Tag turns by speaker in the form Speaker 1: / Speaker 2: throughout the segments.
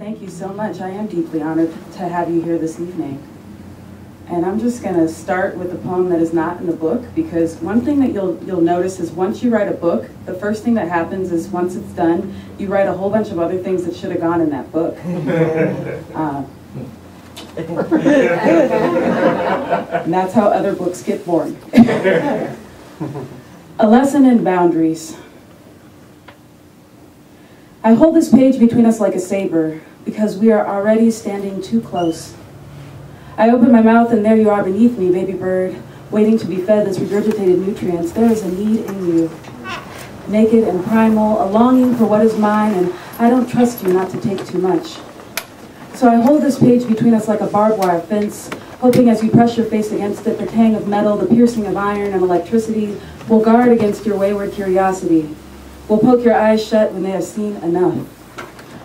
Speaker 1: Thank you so much. I am deeply honored to have you here this evening. And I'm just going to start with a poem that is not in the book, because one thing that you'll notice is once you write a book, the first thing that happens is once it's done, you write a whole bunch of other things that should have gone in that book. And that's how other books get born. A lesson in boundaries. I hold this page between us like a saber, because we are already standing too close. I open my mouth and there you are beneath me, baby bird, waiting to be fed this regurgitated nutrients. There is a need in you. Naked and primal, a longing for what is mine, and I don't trust you not to take too much. So I hold this page between us like a barbed wire fence, hoping as you press your face against it, the tang of metal, the piercing of iron and electricity will guard against your wayward curiosity, will poke your eyes shut when they have seen enough.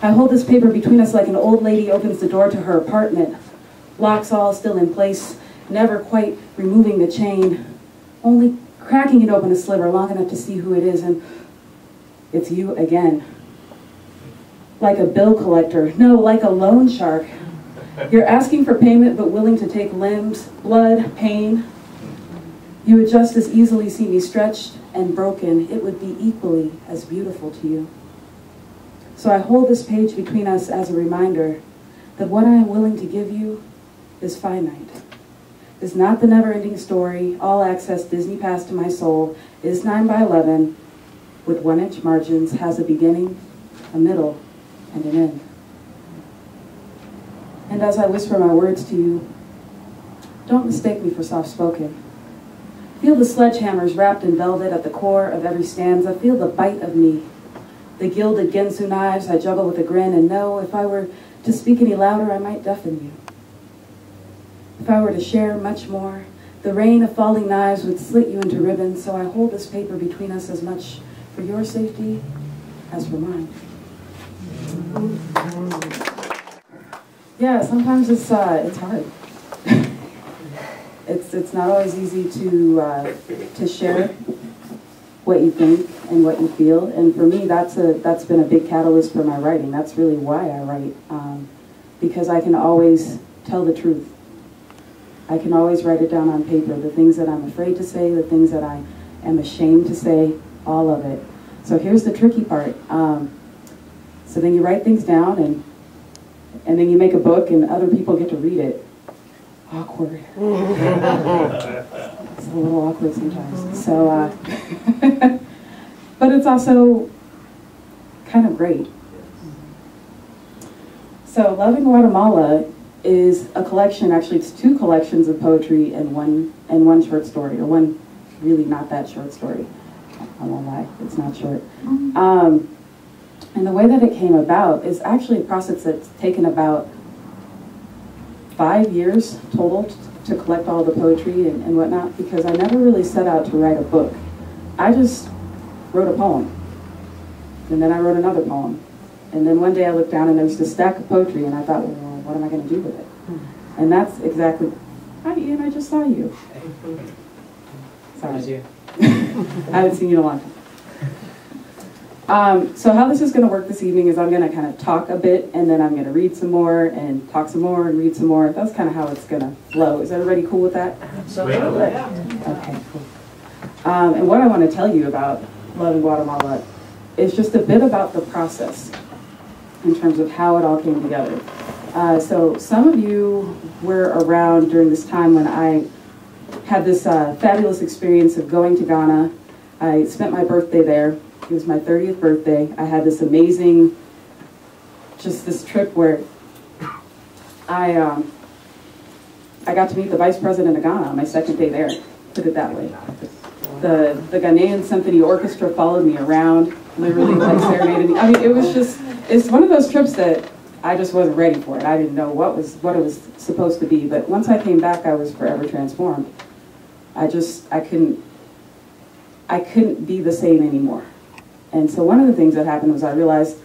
Speaker 1: I hold this paper between us like an old lady opens the door to her apartment, locks all still in place, never quite removing the chain, only cracking it open a sliver long enough to see who it is, and it's you again. Like a bill collector, no, like a loan shark. You're asking for payment but willing to take limbs, blood, pain. You would just as easily see me stretched and broken. It would be equally as beautiful to you. So I hold this page between us as a reminder that what I am willing to give you is finite. Is not the never-ending story, all-access Disney pass to my soul, is 9 by 11, with 1-inch margins, has a beginning, a middle, and an end. And as I whisper my words to you, don't mistake me for soft-spoken. Feel the sledgehammers wrapped in velvet at the core of every stanza. Feel the bite of me. The gilded Gensu knives I juggle with a grin, and know if I were to speak any louder, I might deafen you. If I were to share much more, the rain of falling knives would slit you into ribbons, so I hold this paper between us as much for your safety as for mine. Yeah, sometimes it's hard. It's not always easy to share what you think and what you feel, and for me that's been a big catalyst for my writing. That's really why I write, because I can always tell the truth. I can always write it down on paper, the things that I'm afraid to say, the things that I am ashamed to say, all of it. So here's the tricky part. So then you write things down, and then you make a book and other people get to read it. Awkward. It's a little awkward sometimes. So, but it's also kind of great. So Love and Guatemala is a collection, actually it's 2 collections of poetry and one short story, or one really not that short story. I won't lie, it's not short. And the way that it came about is actually a process that's taken about 5 years total to collect all the poetry and whatnot, because I never really set out to write a book. I just wrote a poem, and then I wrote another poem. And then one day I looked down and there was this stack of poetry, and I thought, well, what am I going to do with it? And that's exactly, hi Ian, I just saw you. Sorry. I haven't seen you in a long time. So how this is going to work this evening is I'm going to kind of talk a bit, and then I'm going to read some more, and talk some more, and read some more. That's kind of how it's going to flow. Is everybody cool with that?
Speaker 2: Absolutely.
Speaker 1: Okay, cool. And what I want to tell you about Love and Guatemala is just a bit about the process in terms of how it all came together. So some of you were around during this time when I had this fabulous experience of going to Ghana. I spent my birthday there. It was my 30th birthday. I had this amazing, just this trip where I got to meet the Vice President of Ghana on my 2nd day there, put it that way. The Ghanaian Symphony Orchestra followed me around, literally like serenaded me. I mean, it was just, it's one of those trips that I just wasn't ready for it. I didn't know what it was supposed to be, but once I came back, I was forever transformed. I couldn't be the same anymore. And so one of the things that happened was I realized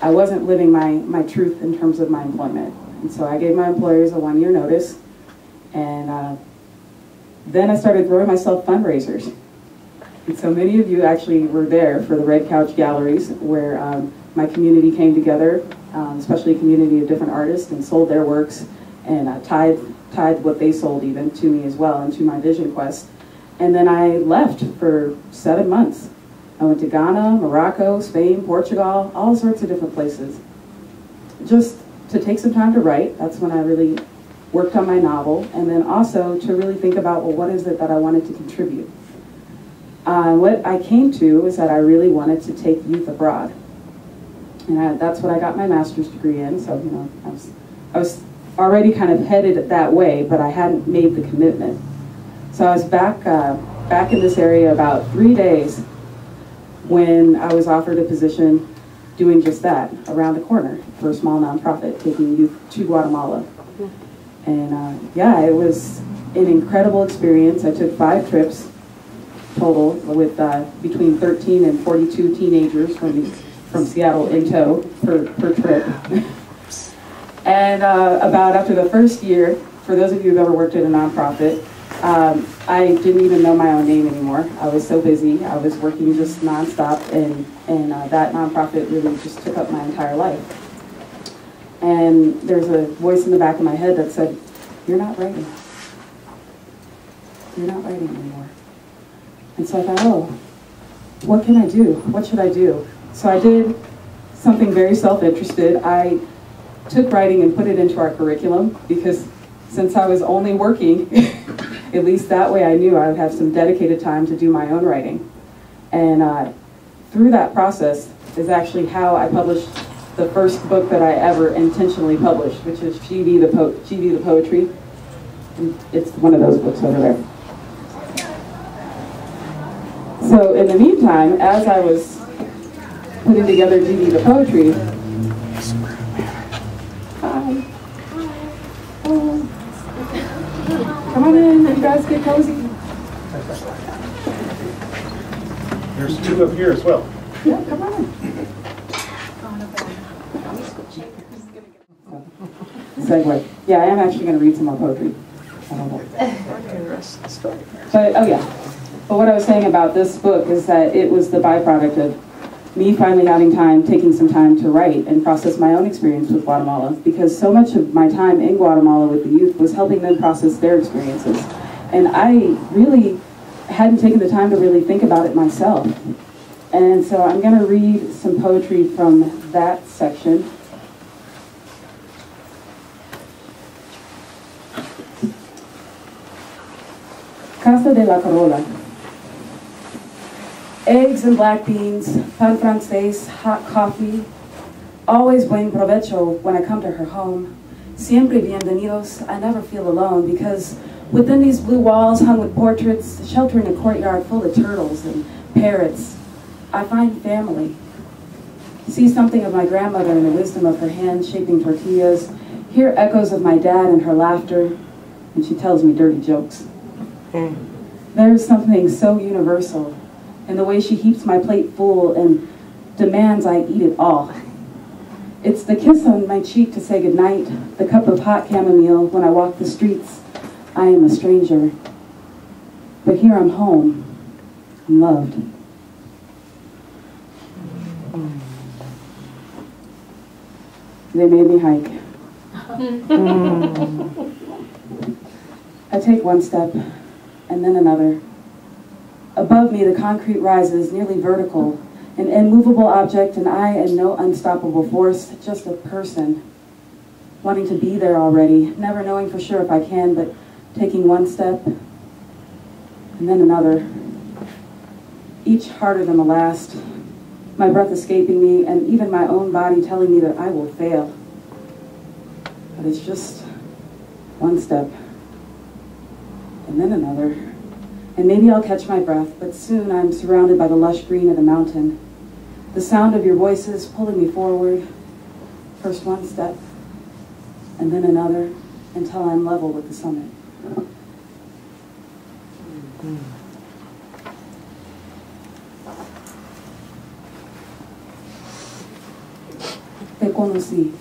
Speaker 1: I wasn't living my truth in terms of my employment. And so I gave my employers a 1-year notice, and then I started throwing myself fundraisers. And so many of you actually were there for the Red Couch Galleries, where my community came together. especially a community of different artists, and sold their works, and tied what they sold even to me as well, and to my vision quest. And then I left for 7 months. I went to Ghana, Morocco, Spain, Portugal, all sorts of different places, just to take some time to write. That's when I really worked on my novel, and then also to really think about, well, what is it that I wanted to contribute? What I came to is that I really wanted to take youth abroad, and that's what I got my master's degree in. So you know, I was already kind of headed that way, but I hadn't made the commitment. So I was back in this area about 3 days when I was offered a position doing just that, around the corner for a small nonprofit, taking youth to Guatemala. And yeah, it was an incredible experience. I took 5 trips total with between 13 and 42 teenagers from Seattle in tow per trip. And after the first year, for those of you who've ever worked at a nonprofit, I didn't even know my own name anymore. I was so busy. I was working just nonstop, and that nonprofit really just took up my entire life. And there's a voice in the back of my head that said, "You're not writing. You're not writing anymore." And so I thought, oh, what can I do? What should I do? So I did something very self-interested. I took writing and put it into our curriculum, because since I was only working, at least that way I knew I would have some dedicated time to do my own writing. And through that process is actually how I published the first book that I ever intentionally published, which is GD the Poetry. And it's one of those books over there. So in the meantime, as I was putting together GD the Poetry, come on in, you guys get cozy.
Speaker 2: There's 2 up here as well.
Speaker 1: Yeah, come on in. Segue. Yeah, I am actually going to read some more poetry. I don't know. But, oh yeah. But what I was saying about this book is that it was the byproduct of me finally having time, taking some time to write and process my own experience with Guatemala, because so much of my time in Guatemala with the youth was helping them process their experiences. And I really hadn't taken the time to really think about it myself. And so I'm going to read some poetry from that section. Casa de la Corola. Eggs and black beans, pan francés, hot coffee. Always buen provecho when I come to her home. Siempre bienvenidos, I never feel alone, because within these blue walls hung with portraits, sheltering a courtyard full of turtles and parrots, I find family. See something of my grandmother in the wisdom of her hand shaping tortillas, hear echoes of my dad and her laughter, and she tells me dirty jokes. There's something so universal in the way she heaps my plate full and demands I eat it all. It's the kiss on my cheek to say goodnight, the cup of hot chamomile when I walk the streets. I am a stranger, but here I'm home, I'm loved. They made me hike. I take one step, and then another. Above me, the concrete rises, nearly vertical, an immovable object, and I am no unstoppable force, just a person, wanting to be there already, never knowing for sure if I can, but taking one step, and then another, each harder than the last, my breath escaping me, and even my own body telling me that I will fail. But it's just one step, and then another. And maybe I'll catch my breath, but soon I'm surrounded by the lush green of the mountain. The sound of your voices pulling me forward. First one step, and then another, until I'm level with the summit. Te conocí.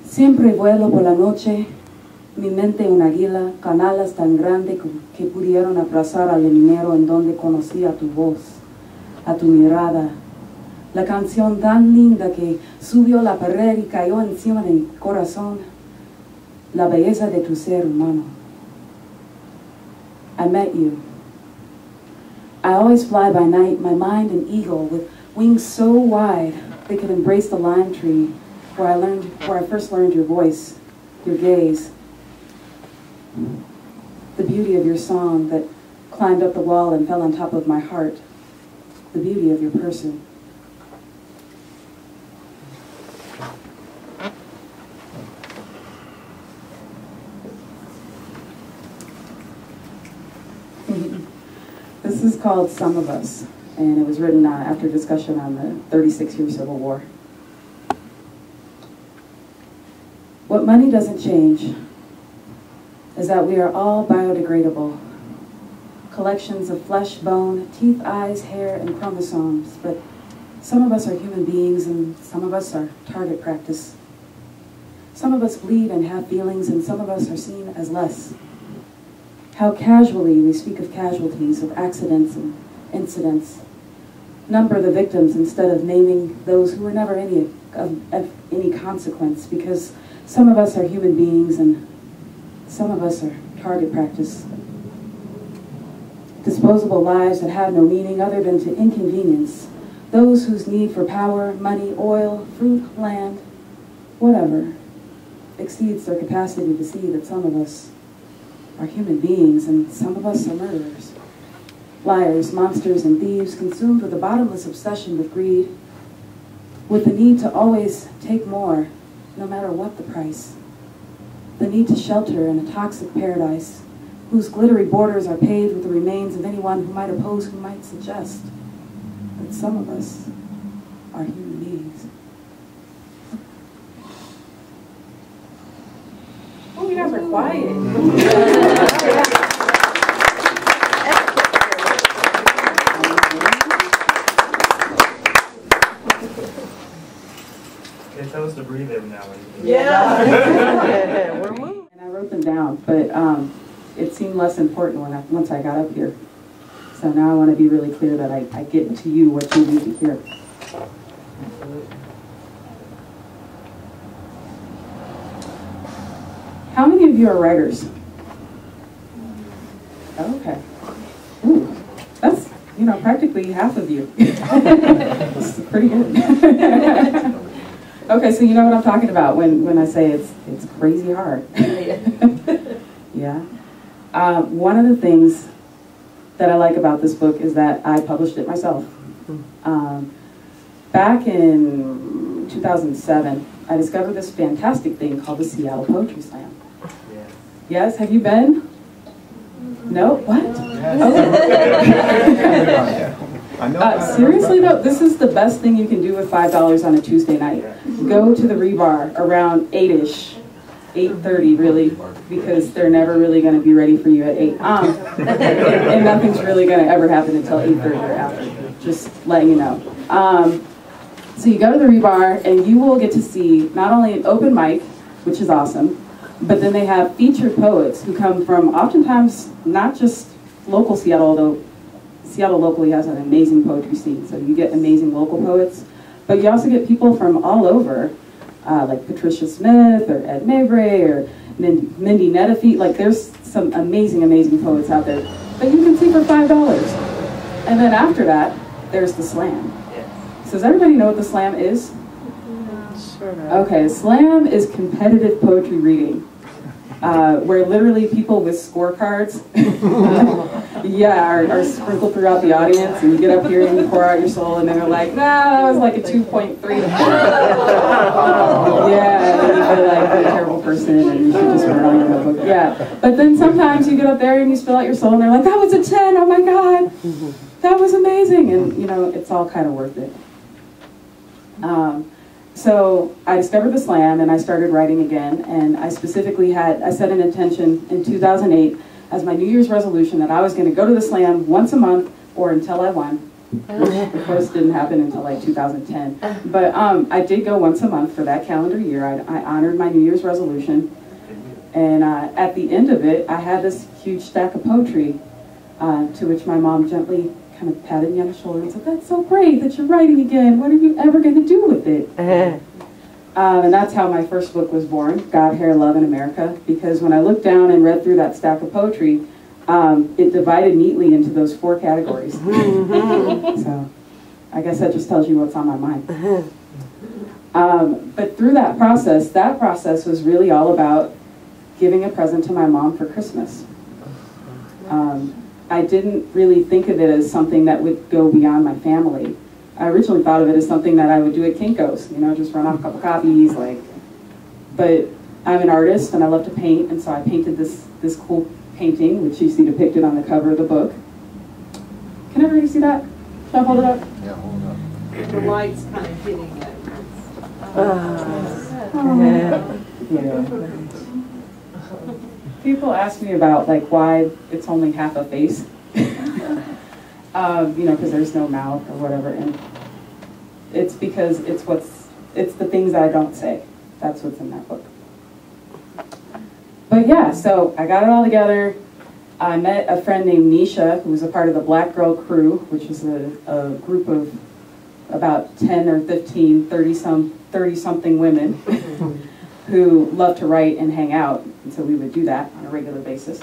Speaker 1: Siempre vuelo por la noche. Mi mente un águila, con alas tan grandes que pudieron abrazar al enemigo, en donde conocí a tu voz, a tu mirada, La canción tan linda que subió la pared y cayó encima de mi corazón. La belleza de tu ser humano. I met you. I always fly by night, my mind an eagle with wings so wide they could embrace the lime tree where I first learned your voice, your gaze, the beauty of your song that climbed up the wall and fell on top of my heart, the beauty of your person. This is called Some of Us, and it was written after discussion on the 36-year Civil War. What money doesn't change is that we are all biodegradable, collections of flesh, bone, teeth, eyes, hair, and chromosomes, but some of us are human beings and some of us are target practice. Some of us bleed and have feelings, and some of us are seen as less. How casually we speak of casualties, of accidents and incidents. Number the victims instead of naming those who were never of any consequence, because some of us are human beings and some of us are target practice. Disposable lives that have no meaning other than to inconvenience those whose need for power, money, oil, fruit, land, whatever, exceeds their capacity to see that some of us are human beings and some of us are murderers. Liars, monsters, and thieves consumed with a bottomless obsession with greed, with the need to always take more, no matter what the price. The need to shelter in a toxic paradise, whose glittery borders are paved with the remains of anyone who might oppose, who might suggest that some of us are human beings. Oh, you guys are quiet.
Speaker 2: Okay, tell us to breathe every now and then.
Speaker 3: Yeah. We're moving.
Speaker 1: And I wrote them down, but it seemed less important once I got up here. So now I want to be really clear that I get to you what you need to hear. How many of you are writers? Okay. Ooh, that's, practically half of you. This is pretty good. Okay, so you know what I'm talking about when I say it's crazy hard. Yeah. One of the things that I like about this book is that I published it myself. Back in 2007, I discovered this fantastic thing called the Seattle Poetry Slam. Yes, have you been? No? What? Seriously though, this is the best thing you can do with $5 on a Tuesday night. Go to the Rebar around 8-ish, 8:30 really, because they're never really going to be ready for you at 8. And nothing's really going to ever happen until 8:30 or after, just letting you know. So you go to the Rebar and you will get to see not only an open mic, which is awesome, but then they have featured poets who come from oftentimes not just local Seattle, although Seattle locally has an amazing poetry scene, so you get amazing local poets, but you also get people from all over, like Patricia Smith or Ed Mabry or Mindy Netafeet. Like there's some amazing, amazing poets out there that you can see for $5. And then after that, there's the slam. So does everybody know what the slam is? Okay, slam is competitive poetry reading, where literally people with scorecards are sprinkled throughout the audience, and you get up here and you pour out your soul, and then they're like, nah, that was like a 2.3. Yeah, and you feel like a terrible person, and you should just write on your notebook. Yeah, but then sometimes you get up there and you spill out your soul, and they're like, that was a 10, oh my God, that was amazing, and it's all kind of worth it. So I discovered the slam and I started writing again, and I specifically I set an intention in 2008 as my New Year's resolution that I was going to go to the slam once a month or until I won. Which of course didn't happen until like 2010. But I did go once a month for that calendar year. I honored my New Year's resolution, and at the end of it I had this huge stack of poetry to which my mom gently kind of patted me on the shoulder and said, "That's so great that you're writing again. What are you ever going to do with it?" And that's how my first book was born, God, Hair, Love in America, because when I looked down and read through that stack of poetry, it divided neatly into those 4 categories. So I guess that just tells you what's on my mind. But through that process was really all about giving a present to my mom for Christmas. I didn't really think of it as something that would go beyond my family. I originally thought of it as something that I would do at Kinko's, just run off a couple copies, but I'm an artist and I love to paint, and so I painted this cool painting, which you see depicted on the cover of the book. Can everybody see that? Should I hold it up?
Speaker 4: Yeah, hold up.
Speaker 3: The light's kind of hitting it.
Speaker 1: Yeah. People ask me about why it's only half a face, because there's no mouth or whatever, and it's because it's the things that I don't say. That's what's in that book. But yeah, so I got it all together. I met a friend named Nisha, who was a part of the Black Girl Crew, which is a group of about 10 or 15, 30-something women who love to write and hang out. And so we would do that on a regular basis.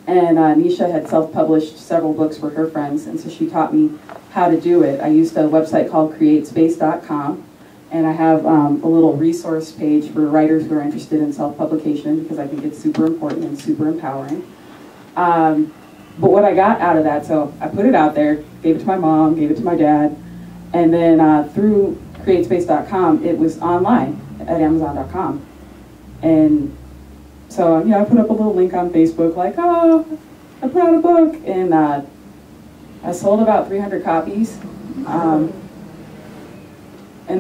Speaker 1: And Nisha had self-published several books for her friends, and so she taught me how to do it. I used a website called createspace.com, and I have a little resource page for writers who are interested in self-publication, because I think it's super important and super empowering. But what I got out of that, so I put it out there, gave it to my mom, gave it to my dad, and then through createspace.com, it was online at Amazon.com. And so, I put up a little link on Facebook, oh, I put out a book, and I sold about 300 copies. And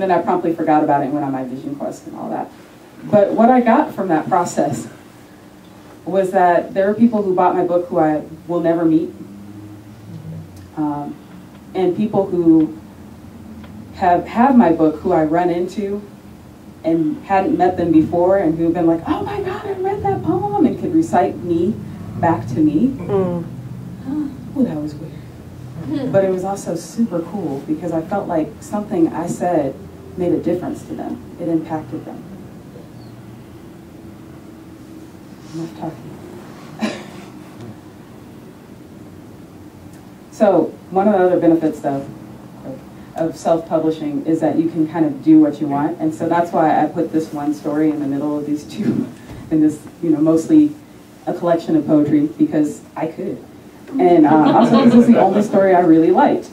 Speaker 1: then I promptly forgot about it and went on my vision quest and all that. But what I got from that process was that there are people who bought my book who I will never meet, and people who have my book who I run into and hadn't met them before, and who've been like, "Oh my God, I read that poem," and could recite me back to me. Oh, that was weird. But it was also super cool because I felt like something I said made a difference to them. It impacted them. Enough talking. So one of the other benefits of self-publishing is that you can kind of do what you want, and so that's why I put this one story in the middle of these 2, in this mostly a collection of poetry, because I could, and also because it's the only story I really liked.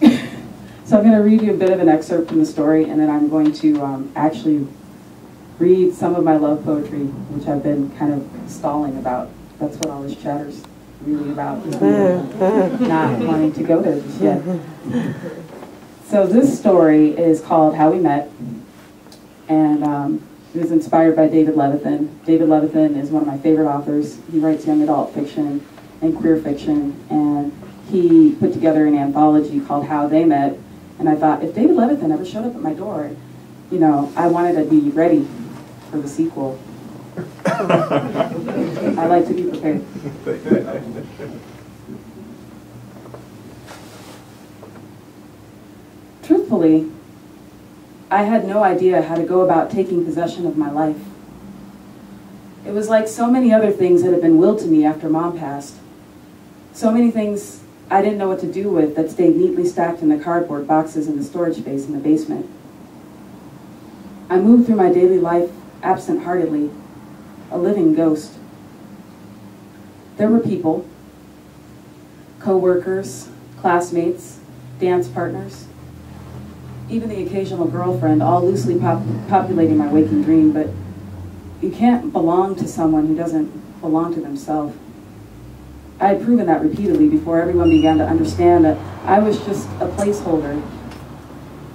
Speaker 1: So I'm going to read you a bit of an excerpt from the story, and then I'm going to actually read some of my love poetry, which I've been kind of stalling about. That's what all this chatter's really about, not wanting to go there just yet. So this story is called How We Met, and it was inspired by David Levithan. David Levithan is one of my favorite authors. He writes young adult fiction and queer fiction, and he put together an anthology called How They Met, and I thought, if David Levithan ever showed up at my door, I wanted to be ready for the sequel. I like to be prepared. Truthfully, I had no idea how to go about taking possession of my life. It was like so many other things that had been willed to me after Mom passed. So many things I didn't know what to do with that stayed neatly stacked in the cardboard boxes in the storage space in the basement. I moved through my daily life absent-heartedly, a living ghost. There were people, co-workers, classmates, dance partners, even the occasional girlfriend, all loosely populating my waking dream, but you can't belong to someone who doesn't belong to themselves. I had proven that repeatedly before everyone began to understand that I was just a placeholder,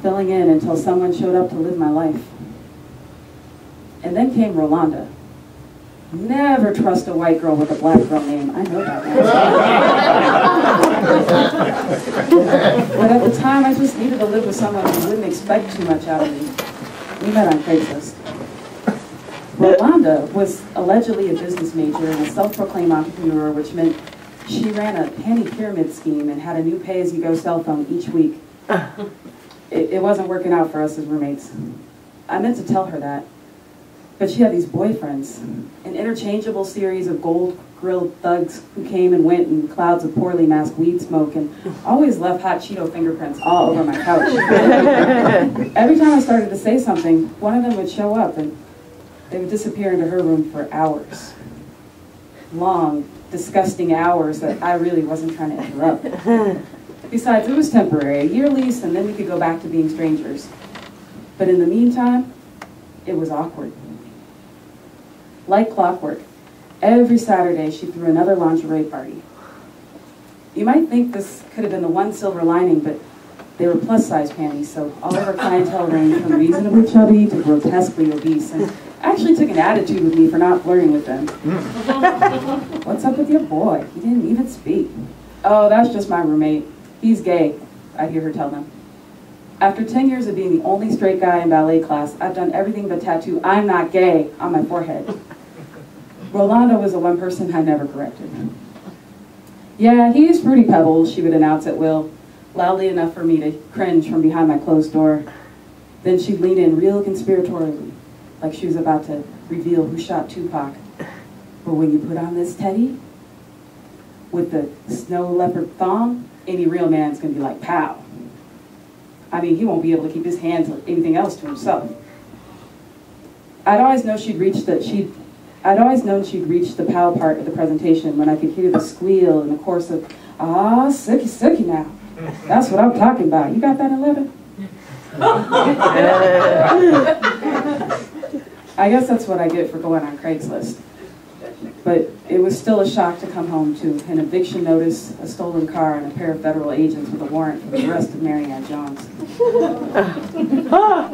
Speaker 1: filling in until someone showed up to live my life. And then came Rolanda. Never trust a white girl with a black girl name. I know that now. But at the time, I just needed to live with someone who wouldn't expect too much out of me. We met on Craigslist. Rolanda was allegedly a business major and a self-proclaimed entrepreneur, which meant She ran a penny pyramid scheme and had a new pay-as-you-go cell phone each week. It wasn't working out for us as roommates. I meant to tell her that. But she had these boyfriends, an interchangeable series of gold-grilled thugs who came and went in clouds of poorly masked weed smoke and always left hot Cheeto fingerprints all over my couch. Every time I started to say something, one of them would show up and they would disappear into her room for hours. Long, disgusting hours that I really wasn't trying to interrupt. Besides, it was temporary, a year lease, and then we could go back to being strangers. But in the meantime, it was awkward. Like clockwork, every Saturday she threw another lingerie party. You might think this could have been the one silver lining, but they were plus-size panties, so all of her clientele ranged from reasonably chubby to grotesquely obese, and actually took an attitude with me for not flirting with them. What's up with your boy? He didn't even speak. Oh, that's just my roommate. He's gay, I'd hear her tell them. After 10 years of being the only straight guy in ballet class, I've done everything but tattoo "I'm not gay" on my forehead. Rolando was the one person I never corrected. Yeah, he's Fruity Pebbles, she would announce at will, loudly enough for me to cringe from behind my closed door. Then she'd lean in real conspiratorially, like she was about to reveal who shot Tupac. But when you put on this teddy, with the snow leopard thong, any real man's gonna be like, pow. I mean, he won't be able to keep his hands or anything else to himself. I'd always known she'd reached the pow part of the presentation when I could hear the squeal in the course of, "Ah, sookie, sookie now. That's what I'm talking about. You got that, 11?" I guess that's what I get for going on Craigslist. But it was still a shock to come home to an eviction notice, a stolen car, and a pair of federal agents with a warrant for the arrest of Marianne Jones.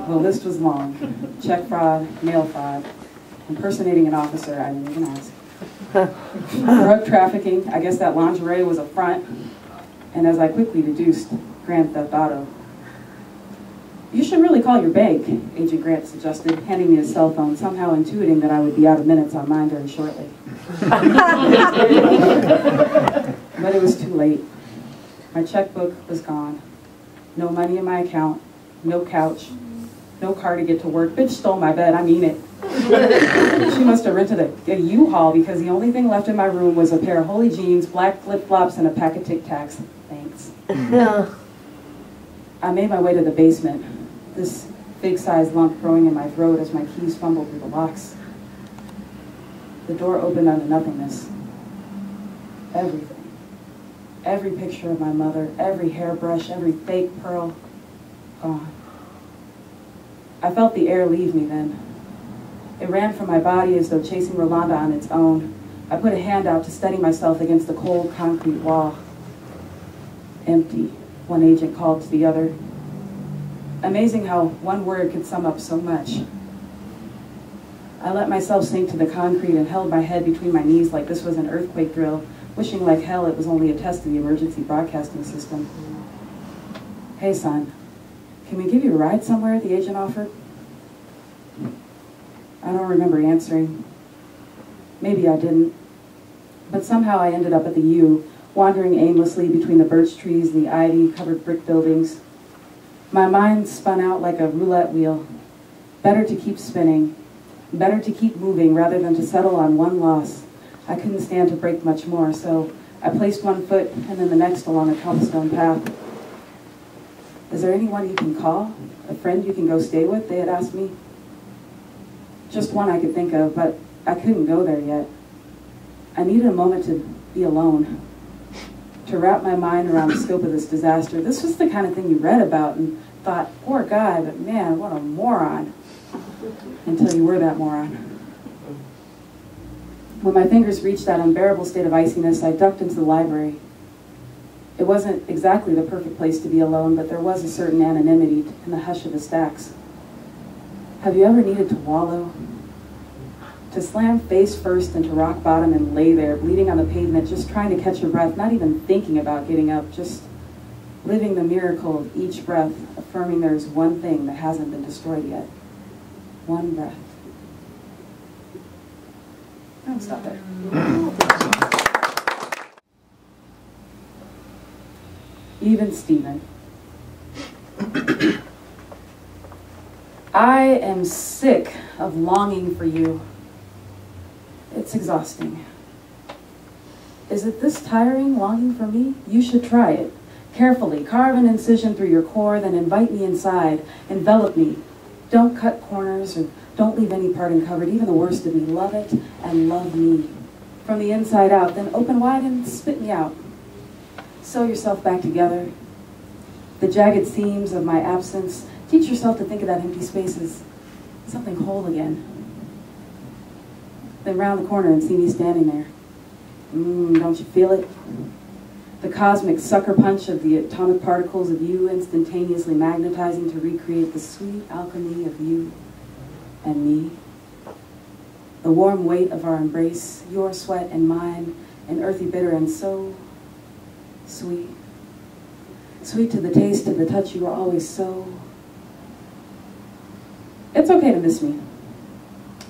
Speaker 1: The list was long. Check fraud, mail fraud, impersonating an officer I didn't even ask. Drug trafficking, I guess that lingerie was a front, and as I quickly deduced, Grand Theft Auto. "You should really call your bank," Agent Grant suggested, handing me his cell phone, somehow intuiting that I would be out of minutes on mine very shortly. But it was too late. My checkbook was gone. No money in my account, no couch, no car to get to work. Bitch stole my bed, I mean it. She must have rented a U-Haul because the only thing left in my room was a pair of Holy jeans, black flip-flops, and a pack of Tic Tacs. Thanks. I made my way to the basement, this big-sized lump growing in my throat as my keys fumbled through the locks. The door opened onto nothingness. Everything. Every picture of my mother, every hairbrush, every fake pearl, gone. I felt the air leave me then. It ran from my body as though chasing Rolanda on its own. I put a hand out to steady myself against the cold concrete wall. Empty, one agent called to the other. Amazing how one word could sum up so much. I let myself sink to the concrete and held my head between my knees like this was an earthquake drill, wishing like hell it was only a test of the emergency broadcasting system. "Hey, son, can we give you a ride somewhere?" the agent offered. I don't remember answering. Maybe I didn't. But somehow I ended up at the U, wandering aimlessly between the birch trees and the ivy-covered brick buildings. My mind spun out like a roulette wheel. Better to keep spinning. Better to keep moving rather than to settle on one loss. I couldn't stand to break much more, so I placed one foot and then the next along a cobblestone path. "Is there anyone you can call? A friend you can go stay with?" they had asked me. Just one I could think of, but I couldn't go there yet. I needed a moment to be alone, to wrap my mind around the scope of this disaster. This was the kind of thing you read about and thought, poor guy, but man, what a moron, until you were that moron. When my fingers reached that unbearable state of iciness, I ducked into the library. It wasn't exactly the perfect place to be alone, but there was a certain anonymity in the hush of the stacks. Have you ever needed to wallow? To slam face first into rock bottom and lay there, bleeding on the pavement, just trying to catch your breath, not even thinking about getting up, just living the miracle of each breath, affirming there is one thing that hasn't been destroyed yet. One breath. I'll stop there. even Stephen. I am sick of longing for you. It's exhausting. Is it this tiring, longing for me? You should try it. Carefully, carve an incision through your core, then invite me inside. Envelop me. Don't cut corners, or don't leave any part uncovered, even the worst of me. Love it and love me. From the inside out, then open wide and spit me out. Sew yourself back together. The jagged seams of my absence, teach yourself to think of that empty space as something whole again. Then round the corner and see me standing there. Don't you feel it? The cosmic sucker punch of the atomic particles of you instantaneously magnetizing to recreate the sweet alchemy of you and me. The warm weight of our embrace, your sweat and mine, and earthy bitter and so sweet. Sweet to the taste, to the touch, you are always so. It's okay to miss me.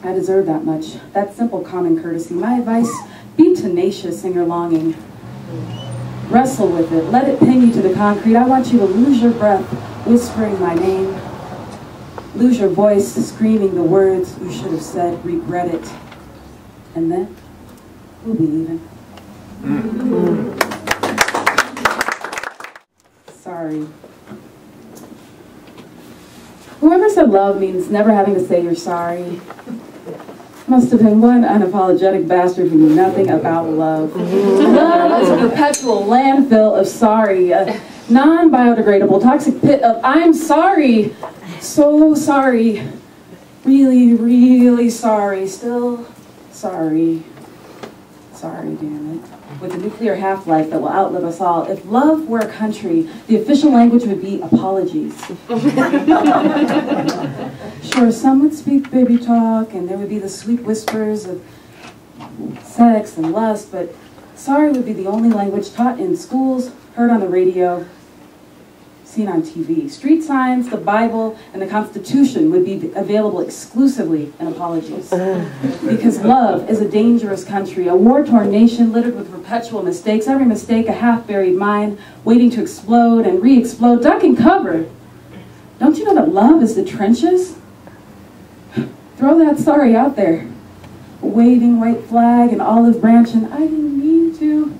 Speaker 1: I deserve that much. That simple common courtesy. My advice, be tenacious in your longing. Wrestle with it. Let it pin you to the concrete. I want you to lose your breath, whispering my name. Lose your voice, screaming the words you should have said. Regret it. And then we'll be even. Sorry. Whoever said love means never having to say you're sorry must have been one unapologetic bastard who knew nothing about love. Love is a perpetual landfill of sorry, a non-biodegradable toxic pit of I'm sorry, so sorry, really, really sorry, still sorry, sorry, damn it. With a nuclear half-life that will outlive us all. If love were a country, the official language would be apologies. Sure, some would speak baby talk, and there would be the sweet whispers of sex and lust, but sorry would be the only language taught in schools, heard on the radio, seen on TV. Street signs, the Bible, and the Constitution would be available exclusively in apologies. Because love is a dangerous country, a war-torn nation littered with perpetual mistakes, every mistake a half-buried mine waiting to explode and re-explode. Duck and cover. Don't you know that love is the trenches? Throw that sorry out there. A waving white flag, an olive branch, and I didn't mean to.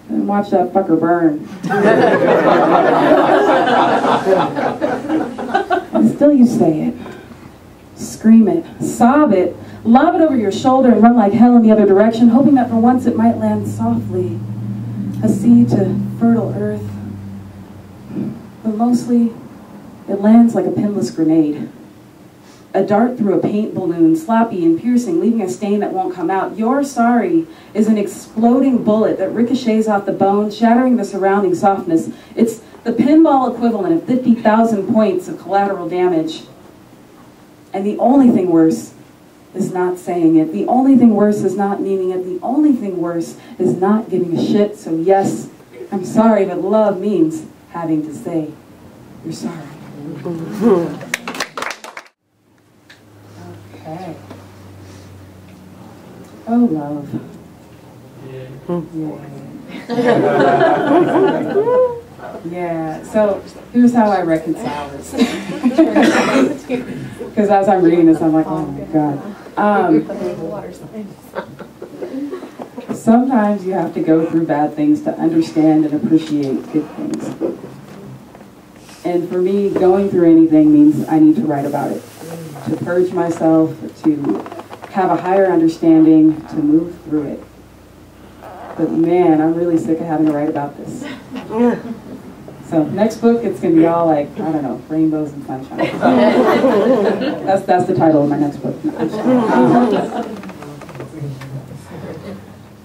Speaker 1: And watch that fucker burn. And still you say it. Scream it. Sob it. Lob it over your shoulder and run like hell in the other direction, hoping that for once it might land softly. A seed to fertile earth. But mostly, it lands like a pinless grenade. A dart through a paint balloon, sloppy and piercing, leaving a stain that won't come out. Your sorry is an exploding bullet that ricochets off the bone, shattering the surrounding softness. It's the pinball equivalent of 50,000 points of collateral damage. And the only thing worse is not saying it. The only thing worse is not meaning it. The only thing worse is not giving a shit. So yes, I'm sorry, but love means having to say you're sorry. Okay. Oh, love. Yeah, so here's how I reconcile this. Because as I'm reading this, I'm like, oh my God. Sometimes you have to go through bad things to understand and appreciate good things. And for me, going through anything means I need to write about it. To purge myself, to have a higher understanding, to move through it. But man, I'm really sick of having to write about this. So next book, it's going to be all like, I don't know, rainbows and sunshine. That's the title of my next book.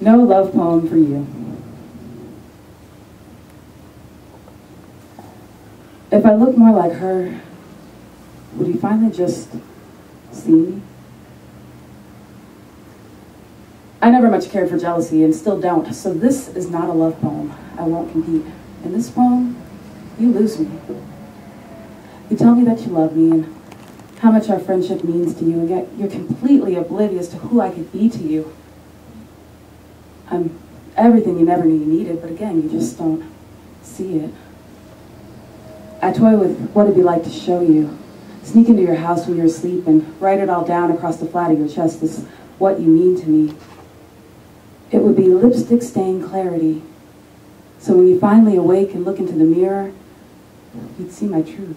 Speaker 1: No love poem for you. If I look more like her, would you finally just see me? I never much cared for jealousy and still don't, so this is not a love poem. I won't compete. In this poem, you lose me. You tell me that you love me and how much our friendship means to you, and yet you're completely oblivious to who I could be to you. I'm everything you never knew you needed, but again, you just don't see it. I toy with what it'd be like to show you. Sneak into your house when you're asleep and write it all down across the flat of your chest, this what you mean to me. It would be lipstick-stained clarity. So when you finally awake and look into the mirror, you'd see my truth,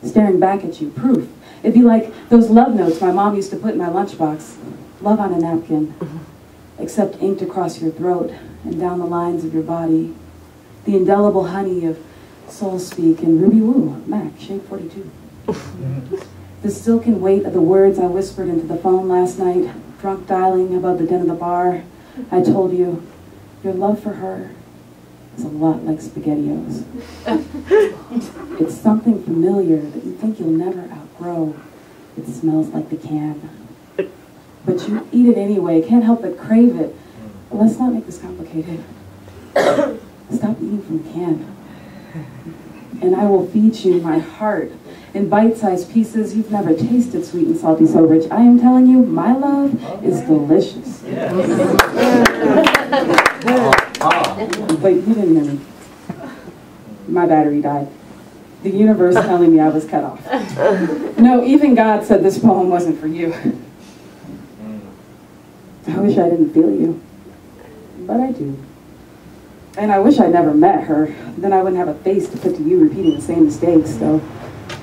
Speaker 1: staring back at you, proof. It'd be like those love notes my mom used to put in my lunchbox. Love on a napkin, except inked across your throat and down the lines of your body. The indelible honey of soul speak and Ruby Woo, Mac, Shade 42. The silken weight of the words I whispered into the phone last night, drunk dialing above the din of the bar. I told you, your love for her is a lot like SpaghettiOs. It's something familiar that you think you'll never outgrow. It smells like the can. But you eat it anyway, can't help but crave it. But let's not make this complicated. Stop eating from the can. And I will feed you my heart in bite-sized pieces. You've never tasted sweet and salty so rich. I am telling you, my love is delicious.
Speaker 2: Yeah.
Speaker 1: Wait, you didn't hear me. My battery died. The universe telling me I was cut off. No, even God said this poem wasn't for you. I wish I didn't feel you, but I do. And I wish I'd never met her. Then I wouldn't have a face to put to you repeating the same mistakes. So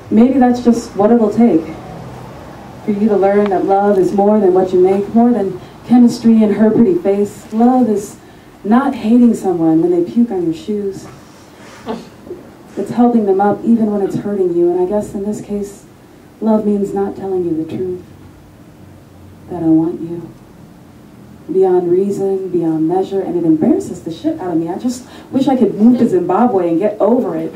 Speaker 1: maybe that's just what it'll take for you to learn that love is more than what you make, more than chemistry in her pretty face. Love is not hating someone when they puke on your shoes. It's helping them up even when it's hurting you. And I guess in this case, love means not telling you the truth. That I want you. Beyond reason, beyond measure, and it embarrasses the shit out of me. I just wish I could move to Zimbabwe and get over it.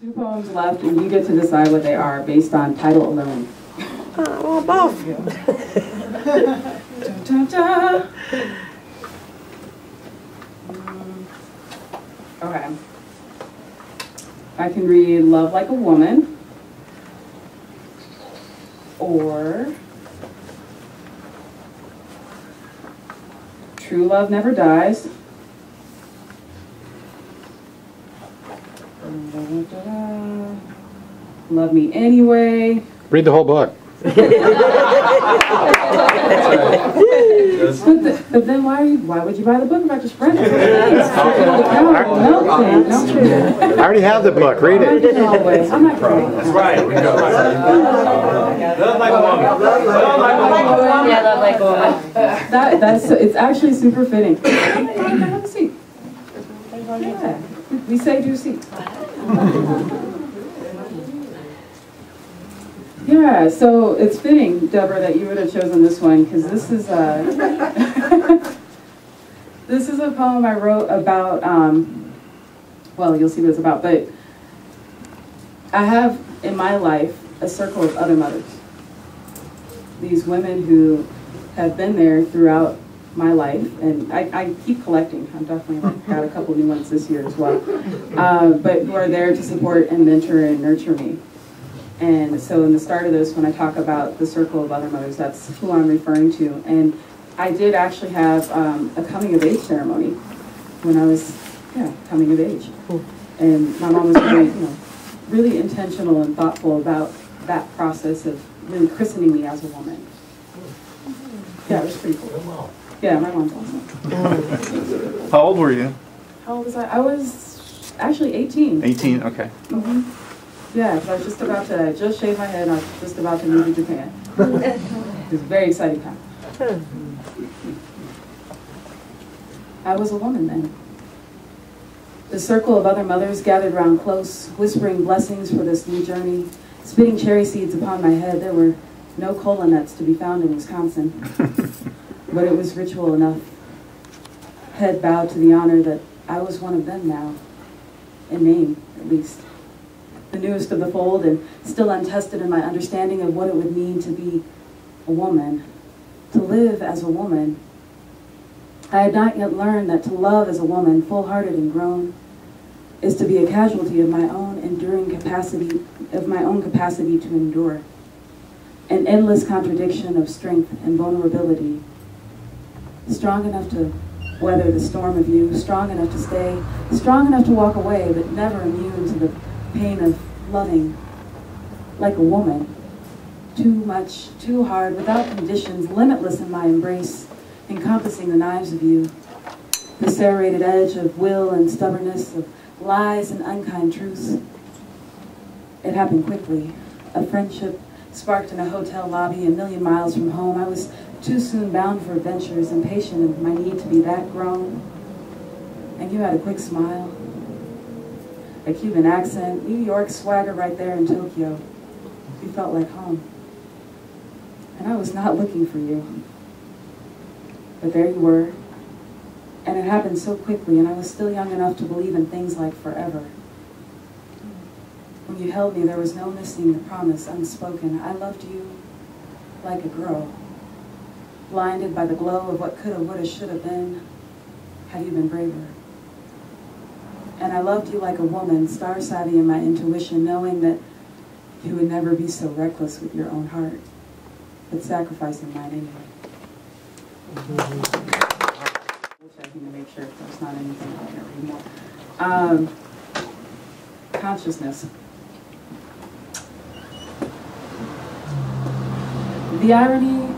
Speaker 1: 2 poems left, and you get to decide what they are based on title alone.
Speaker 4: Well, both.
Speaker 1: Da, da, da. Okay. I can read Love Like a Woman, or True Love Never Dies. Love Me Anyway.
Speaker 5: Read the whole book.
Speaker 1: But then why would you buy the book if I just read it?
Speaker 5: I already have the book. Read it.
Speaker 1: I'm not going.
Speaker 2: That's right. Love like a woman. Love like a woman.
Speaker 3: Yeah, love like a woman.
Speaker 1: It's actually super fitting. Have a seat. Yeah. We saved your seat. Yeah, so it's fitting, Deborah, that you would have chosen this one, because this is this is a poem I wrote about, well, you'll see what it's about, but I have in my life a circle of other mothers. These women who have been there throughout my life, and I keep collecting. I'm definitely got a couple new ones this year as well, but who are there to support and mentor and nurture me. And so in the start of this, when I talk about the circle of other mothers, that's who I'm referring to. And I did actually have a coming of age ceremony when I was, coming of age. And my mom was very, really intentional and thoughtful about that process of really christening me as a woman. Yeah, it was pretty cool. Yeah, my mom's awesome.
Speaker 6: How old were you?
Speaker 1: How old was I? I was actually 18.
Speaker 6: 18, okay.
Speaker 1: Mm-hmm. Yeah, because I was just about to, I just shaved my head and I was just about to move to Japan. It was a very exciting time. I was a woman then. The circle of other mothers gathered round close, whispering blessings for this new journey, spitting cherry seeds upon my head. There were no cola nuts to be found in Wisconsin, but it was ritual enough. Head bowed to the honor that I was one of them now, in name at least. The newest of the fold and still untested in my understanding of what it would mean to be a woman, to live as a woman. I had not yet learned that to love as a woman, full-hearted and grown, is to be a casualty of my own enduring capacity, to endure. An endless contradiction of strength and vulnerability, strong enough to weather the storm of you, strong enough to stay, strong enough to walk away, but never immune to the pain of loving like a woman. Too much, too hard, without conditions, limitless in my embrace, encompassing the knives of you. The serrated edge of will and stubbornness, of lies and unkind truths. It happened quickly. A friendship sparked in a hotel lobby a million miles from home. I was too soon bound for adventures, impatient of my need to be that grown. And you had a quick smile, a Cuban accent, New York swagger right there in Tokyo. You felt like home. And I was not looking for you. But there you were. And it happened so quickly, and I was still young enough to believe in things like forever. When you held me, there was no missing the promise unspoken. I loved you like a girl, blinded by the glow of what coulda, woulda, shoulda been, had you been braver. And I loved you like a woman, star-savvy in my intuition, knowing that you would never be so reckless with your own heart, but sacrificing mine anyway. Checking to make sure there's not anything I can't read more. Consciousness. The irony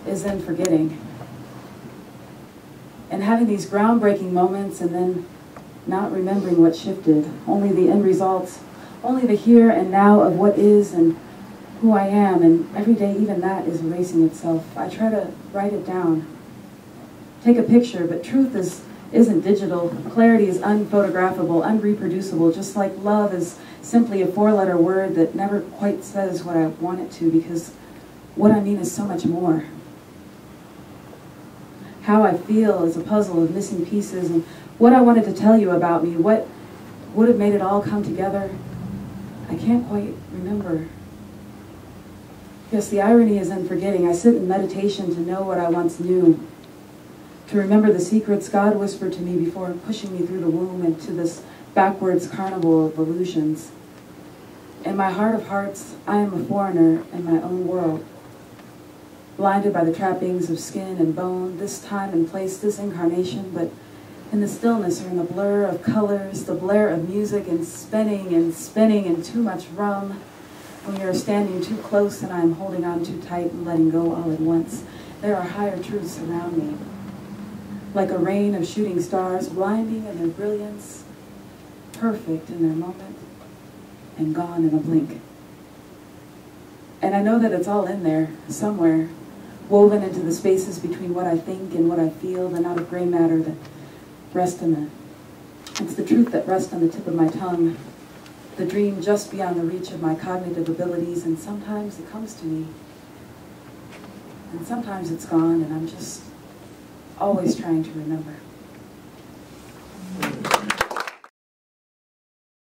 Speaker 1: is in forgetting and having these groundbreaking moments and then not remembering what shifted, only the end results, only the here and now of what is and who I am, and every day even that is erasing itself. I try to write it down, take a picture, but truth isn't digital. Clarity is unphotographable, unreproducible, just like love is simply a four-letter word that never quite says what I want it to, because what I mean is so much more. How I feel is a puzzle of missing pieces, and what I wanted to tell you about me, what would have made it all come together, I can't quite remember. Yes, the irony is in forgetting. I sit in meditation to know what I once knew, to remember the secrets God whispered to me before pushing me through the womb into this backwards carnival of illusions. In my heart of hearts, I am a foreigner in my own world, blinded by the trappings of skin and bone, this time and place, this incarnation, but in the stillness or in the blur of colors, the blare of music and spinning and too much rum, when you're standing too close and I'm holding on too tight and letting go all at once. There are higher truths around me, like a rain of shooting stars, blinding in their brilliance, perfect in their moment, and gone in a blink. And I know that it's all in there, somewhere, woven into the spaces between what I think and what I feel, the knot of gray matter that rest in it. It's the truth that rests on the tip of my tongue, the dream just beyond the reach of my cognitive abilities, and sometimes it comes to me, and sometimes it's gone, and I'm just always trying to remember.